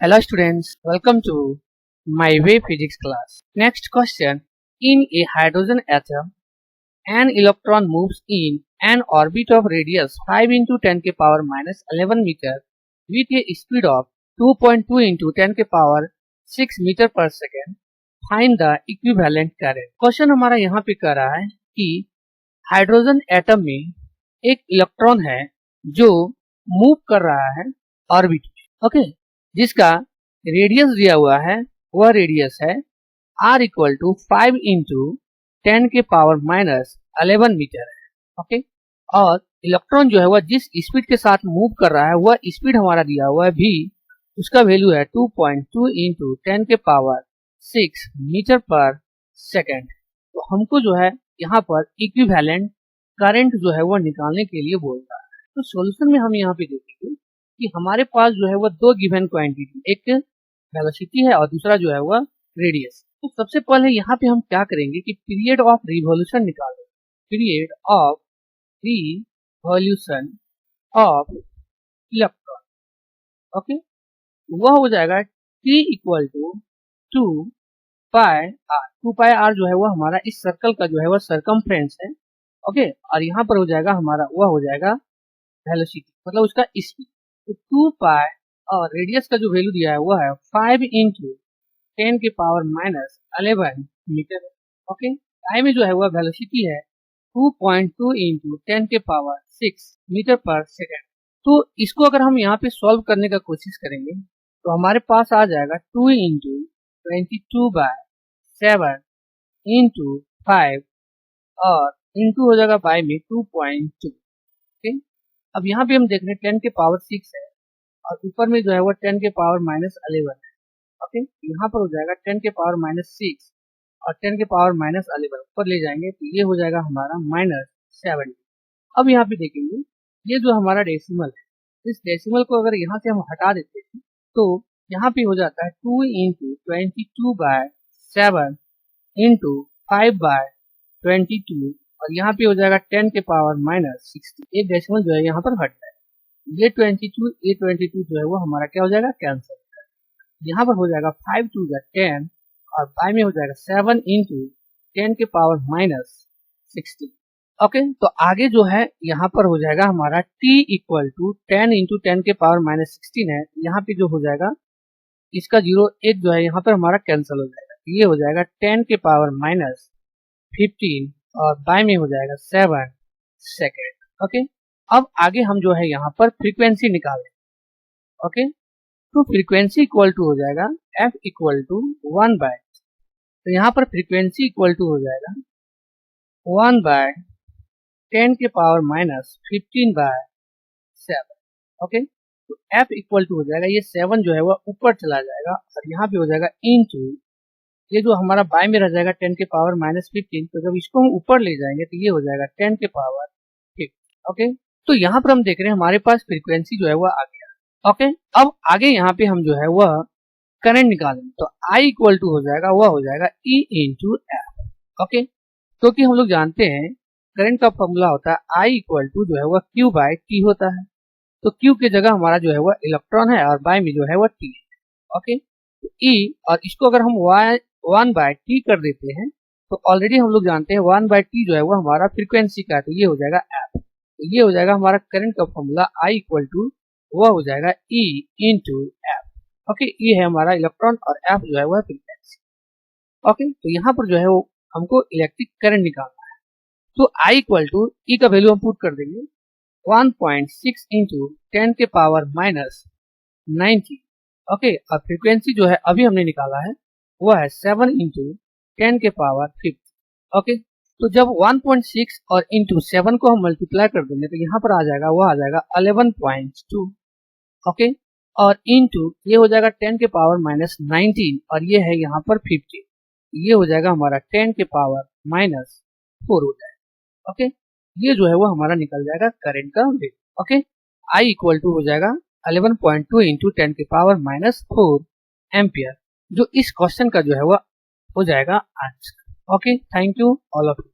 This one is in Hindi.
Hello students, welcome to my way physics class. Next question. In a hydrogen atom, an electron moves in an orbit of radius 5 into 10 के power minus 11 meter with a speed of 2.2 into 10 के power 6 meter per second. Find the equivalent current. Question हमारा यहाँ पे कह रहा है कि हाइड्रोजन एटम में एक इलेक्ट्रॉन है जो मूव कर रहा है ऑर्बिट में, ओके, जिसका रेडियस दिया हुआ है, वह रेडियस है r इक्वल टू 5 इंटू 10 के पावर माइनस 11 मीटर है, ओके। और इलेक्ट्रॉन जो है वह जिस स्पीड के साथ मूव कर रहा है वह स्पीड हमारा दिया हुआ है v, उसका वैल्यू है 2.2 इंटू 10 के पावर 6 मीटर पर सेकेंड। तो हमको जो है यहाँ पर इक्विवेलेंट करंट जो है वह निकालने के लिए बोल रहा है। तो सॉल्यूशन में हम यहाँ पे देखेंगे कि हमारे पास जो है वह दो गिवन क्वांटिटी, एक वेलोसिटी है और दूसरा जो है वह रेडियस। तो सबसे पहले यहाँ पे हम क्या करेंगे कि पीरियड ऑफ रिवॉल्यूशन निकालेंगे। Period of revolution of electron, okay, वह हो जाएगा t equal to 2 pi r। 2 pi r जो है वह हमारा इस सर्कल का जो है वह सरकमफ्रेंस है, ओके। और यहाँ पर हो जाएगा हमारा, वह हो जाएगा वेलोसिटी, मतलब उसका स्पीड। तो 2 पाई और रेडियस का जो वैल्यू दिया है वह है 5 इंटू 10 के power minus 11 metre, okay. Time में जो है वह वेलोसिटी है 2.2 इंटू 10 के पावर 6 मीटर पर सेकेंड। तो इसको अगर हम यहाँ पे सॉल्व करने का कोशिश करेंगे तो हमारे पास आ जाएगा 2 इंटू 22 बाय 7 इंटू 5 और इंटू हो जाएगा बाय में 2.2, ओके। अब यहाँ पे हम देख रहे हैं 10 के पावर 6 है और ऊपर में जो है वो 10 के पावर माइनस 11 है, ओके। यहाँ पर हो जाएगा 10 के पावर माइनस 6 और 10 के पावर माइनस 11 ऊपर ले जाएंगे तो ये हो जाएगा हमारा माइनस 70। अब यहाँ पे देखेंगे ये जो हमारा डेसिमल है, इस डेसिमल को अगर यहाँ से हम हटा देते हैं तो यहाँ पे हो जाता है 2 इंटू 22 बाय 7 इंटू 5 बाय 22 और यहाँ पे हो जाएगा 10 के पावर माइनस 60। एक डेसिमल जो है यहाँ पर हट जाएगा, ये 22 जो है वो हमारा क्या हो जाएगा, कैंसिल। यहाँ पर हो जाएगा 5 टू 10 और बाय में हो जाएगा 7 इंटू 10 के पावर माइनस 60, ओके। तो आगे जो है यहाँ पर हो जाएगा हमारा t इक्वल टू 10 इंटू 10 के पावर माइनस 16 है। यहाँ पे जो हो जाएगा इसका 0 1 जो है यहाँ पर हमारा कैंसिल हो जाएगा, ये हो जाएगा 10 के पावर माइनस 15 और बाय में हो जाएगा 7 सेकेंड, ओके। अब आगे हम जो है यहाँ पर फ्रीक्वेंसी निकालें, ओके। तो फ्रीक्वेंसी इक्वल टू हो जाएगा f इक्वल टू 1 बाय, तो यहाँ पर फ्रीक्वेंसी इक्वल टू हो जाएगा 1 बाय 10 के पावर माइनस 15 बाय 7, ओके। तो f इक्वल टू हो जाएगा, ये 7 जो है वह ऊपर चला जाएगा और यहाँ पे हो जाएगा इनटू, ये जो हमारा बाय में रह जाएगा 10 के पावर माइनस 15, तो जब इसको हम ऊपर ले जाएंगे तो ये हो जाएगा 10 के पावर 5, ओके। तो यहाँ पर हम देख रहे हैं हमारे पास फ्रीक्वेंसी जो है वह आ गया, ओके। अब आगे यहाँ पे हम जो है वह करंट निकालेंगे तो I इक्वल टू हो जाएगा, वह हो जाएगा E इंटू एफ, ओके। क्योंकि हम लोग जानते हैं करंट का फॉर्मूला होता है I इक्वल टू जो है वह Q बाय T होता है। तो Q की जगह हमारा जो है वह इलेक्ट्रॉन है और बाय में जो है वह T है, ओके। तो E और इसको अगर हम 1 बाय T कर देते हैं तो ऑलरेडी हम लोग जानते हैं 1 बाय T जो है वह हमारा फ्रीक्वेंसी का है, तो ये हो जाएगा एफ। तो ये हो जाएगा हमारा करंट का फॉर्मूला I इक्वल टू वह हो जाएगा E इंटू एफ, ओके। ये है हमारा इलेक्ट्रॉन और एफ जो है वह फ्रीक्वेंसी, ओके। तो यहाँ पर जो है वो हमको इलेक्ट्रिक करंट निकालना है। तो I इक्वल टू ई का वैल्यू हम पुट कर देंगे 1.6 इंटू 10 के पावर माइनस 90, ओके। और फ्रीक्वेंसी जो है अभी हमने निकाला है वह है 7 इंटू 10 के पावर 50, ओके। तो जब 1.6 और इंटू 7 को हम मल्टीप्लाई कर देंगे तो यहाँ पर आ जाएगा, वह आ जाएगा 11.2, ओके। और इंटू ये हो जाएगा 10 के पावर माइनस 19 और ये है यहाँ पर 50, ये हो जाएगा हमारा 10 के पावर माइनस 4 हो जाएगा, ओके। ये जो है वो हमारा निकल जाएगा करंट का value, okay. I equal to हो जाएगा 11.2 इंटू 10 के पावर माइनस 4 एम्पियर, जो इस क्वेश्चन का जो है वह हो जाएगा answer, okay. Thank you all of you.